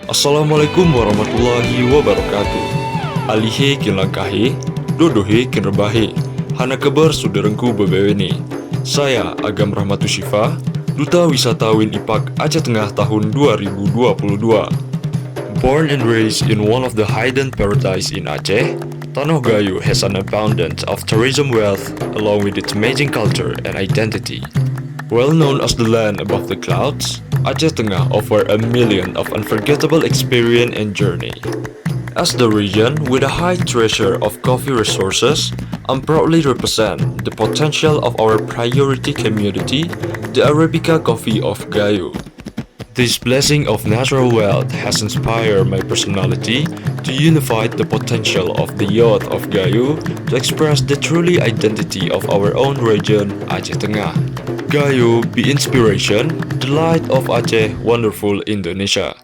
Assalamualaikum warahmatullahi wabarakatuh. Alihe kin langkahe, dodohe kin rebahe. Hana kabar saudarangku bebewene. Saya Agam Rahmatussyifa, Duta Wisatawin IPAK Aceh Tengah tahun 2022. Born and raised in one of the hidden paradise in Aceh, Tanah Gayo has an abundance of tourism wealth along with its amazing culture and identity. Well known as the land above the clouds, Aceh Tengah offers a million of unforgettable experience and journey. As the region with a high treasure of coffee resources, I'm proudly represent the potential of our priority community, the Arabica coffee of Gayo. This blessing of natural wealth has inspired my personality to unify the potential of the youth of Gayo to express the truly identity of our own region, Aceh Tengah. Gayo be inspiration, the light of Aceh, wonderful Indonesia.